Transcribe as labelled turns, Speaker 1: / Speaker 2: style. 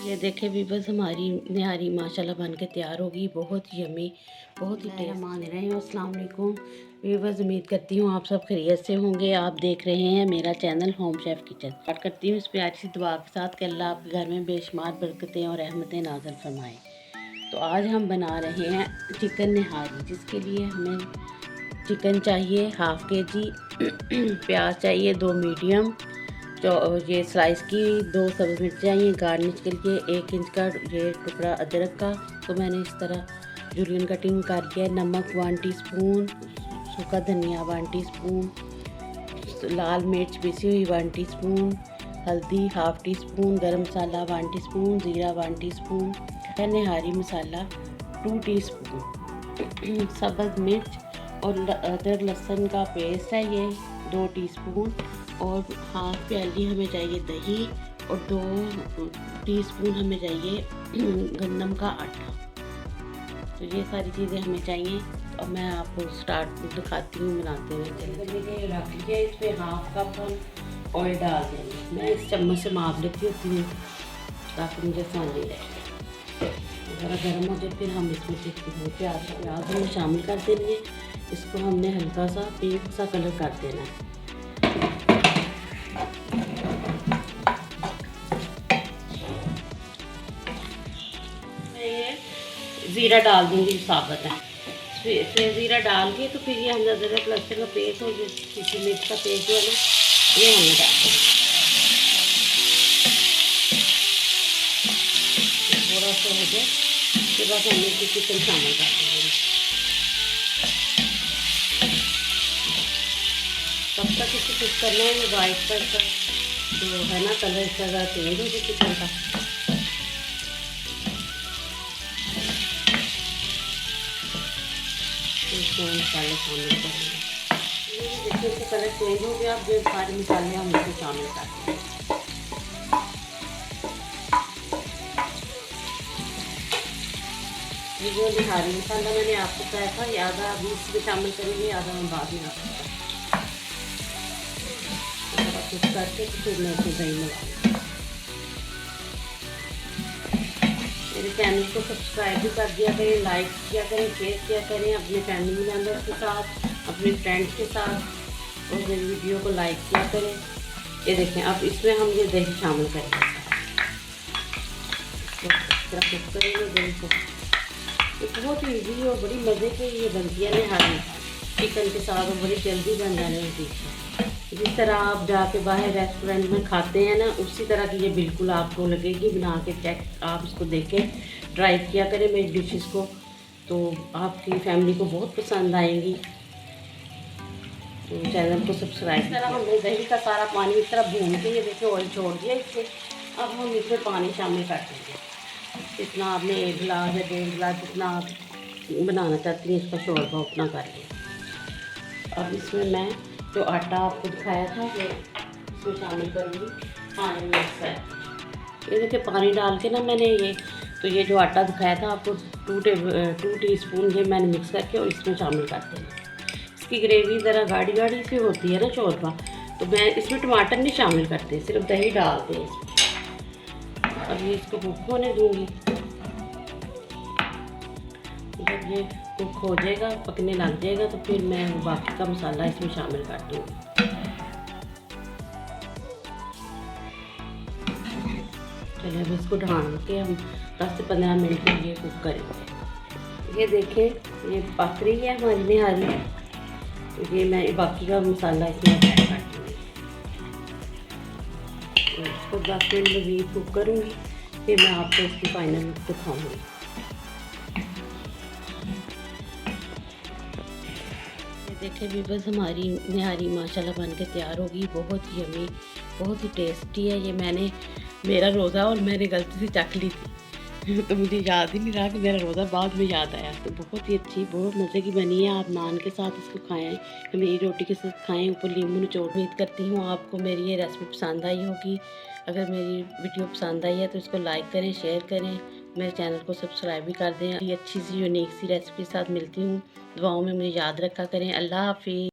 Speaker 1: ये देखें भी बस हमारी निहारी माशाल्लाह बन के तैयार होगी। बहुत ही यम्मी, बहुत ही टेस्ट। मान रहे हैं। अस्सलाम वालेकुम व्यूअर्स, उम्मीद करती हूँ आप सब खैरियत से होंगे। आप देख रहे हैं मेरा channel home chef kitchen. Start करती हूँ इस प्यारी सी दुआ के साथ कि अल्लाह आपके घर में बेशुमार बरकतें और रहमतें नाज़िल फरमाए। तो आज हम बना रहे हैं चिकन निहारी, जिसके लिए हमें चिकन चाहिए हाफ़ kg, प्याज चाहिए 2 मीडियम, ये स्लाइस की 2 सब्ज़ मिर्च चाहिए, गार्निश के लिए 1 इंच का ये टुकड़ा अदरक का, तो मैंने इस तरह जूलियन कटिंग कर दिया। नमक 1 टीस्पून, सूखा धनिया 1 टीस्पून, लाल मिर्च पिसी हुई 1 टीस्पून, हल्दी हाफ़ टीस्पून, गरम मसाला 1 टीस्पून, ज़ीरा 1 टीस्पून, निहारी मसाला 2 टीस्पून, सब्ज़ मिर्च और अदरक लहसुन का पेस्ट है ये 2 टीस्पून, और हाफ़ प्याली हमें चाहिए दही, और 2 टीस्पून हमें चाहिए गंदम का आटा। तो ये सारी चीज़ें हमें चाहिए। और मैं आपको स्टार्ट दिखाती हूँ बनाते हुए। चलिए रख लीजिए, इस पर हाफ़ कप हम ऑयल डाल देंगे। मैं इस चम्मच से माप लेती होती हूँ ताकि मुझे आसानी रहे। ज़रा गर्म हो जाए फिर हम इसमें से प्याज हमें शामिल कर देंगे। इसको हमने हल्का सा पिंक सा कलर कर देना है। ज़ीरा डाल दूँगी साबुत है, फिर ज़ीरा डाल के तो फिर ये हम अदरक लहसुन का पेस्ट और किसी मिर्च का पेस्ट है ना, ये हमने डाल दिया। थोड़ा सा हो जाए उसके बाद हम इसमें चिकन शामिल कर देंगे। तब तक इसे कुक करना है। वाइट पर जो है ना कलर इसका चेंज हो जाए चिकन का। मसाले शामिल करेंगे। देखिए इसका कलर चेंज हो गया। अब जो सारे मसाले हम इसमें शामिल कर देंगे। ये जो निहारी मसाला मैंने आपको बताया था, ये आधा अभी इसमें शामिल करेंगे, आधा हम बाद में आपको थोड़ा कुछ करके फिर मैं इसमें दही मिलाऊंगी। मेरे चैनल को सब्सक्राइब भी कर दिया करें, लाइक किया करें, शेयर किया करें अपने फैमिली मेम्बर्स के साथ, अपने फ्रेंड्स के साथ, और मेरी वीडियो को लाइक किया करें। ये देखें, अब इसमें हम ये दही शामिल करेंगे। कुक करेंगे दही को। ये बहुत ही ईजी और बड़ी मज़े की ये बनती है निहारी चिकन के साथ, और बड़ी जल्दी बन जाने वाली डिश है। जिस तरह आप जाके बाहर रेस्टोरेंट में खाते हैं ना, उसी तरह की ये बिल्कुल आपको लगेगी। बना के चेक आप इसको देखें, ट्राई किया करें मेरी डिशेस को, तो आपकी फैमिली को बहुत पसंद आएंगी। तो चैनल को सब्सक्राइब। इस तरह हमने दही का सारा पानी इस तरह भून के ये देखिए ऑयल छोड़ दिया इससे। अब हम इसमें पानी शामिल कर देंगे। जितना आपने 1 गिलास या 1.5 गिलास जितना आप बनाना चाहती हैं इसका शोरबा उतना कर लें। अब इसमें मैं जो आटा आपको दिखाया था वो इसमें शामिल करूँगी, पानी मिक्स कर। ये देखिए पानी डाल के ना मैंने ये जो आटा दिखाया था आपको 2 टीस्पून ये मैंने मिक्स करके और इसमें शामिल कर देना। इसकी ग्रेवी ज़रा गाढ़ी गाढ़ी सी होती है ना शोरबा, तो मैं इसमें टमाटर नहीं शामिल करते, सिर्फ दही डालते हैं इसमें। अब ये इसको कुक होने दूँगी। जब ये कुक हो जाएगा, पकने लग जाएगा, तो फिर मैं बाकी का मसाला इसमें शामिल कर दूँगी। चलिए अब इसको ढाँक के हम 10 से 15 मिनट के लिए कुक करेंगे। ये देखें ये पक रही है हमारी निहारी। तो ये मैं बाकी का मसाला इसमें ऐड कर दूँगी। तो इसको 10 मिनट में कुक करूँगी, फिर मैं आपको इसकी फाइनल लुक दिखाऊँगी। देखें भी बस हमारी निहारी माशाल्लाह बन के तैयार होगी। बहुत ही यम्मी, बहुत ही टेस्टी है। ये मेरा रोज़ा और मैंने गलती से चख ली थी तो मुझे याद ही नहीं रहा कि मेरा रोज़ा बाद में याद आया। तो बहुत ही अच्छी, बहुत मज़े की बनी है। आप नान के साथ इसको खाएं, मेरी रोटी के साथ खाएं, ऊपर नींबू निचोड़। उम्मीद करती हूँ आपको मेरी ये रेसिपी पसंद आई होगी। अगर मेरी वीडियो पसंद आई है तो इसको लाइक करें, शेयर करें, मेरे चैनल को सब्सक्राइब भी कर दें। ये अच्छी सी यूनिक सी रेसिपी के साथ मिलती हूँ। दुआओं में मुझे याद रखा करें। अल्लाह हाफिज़।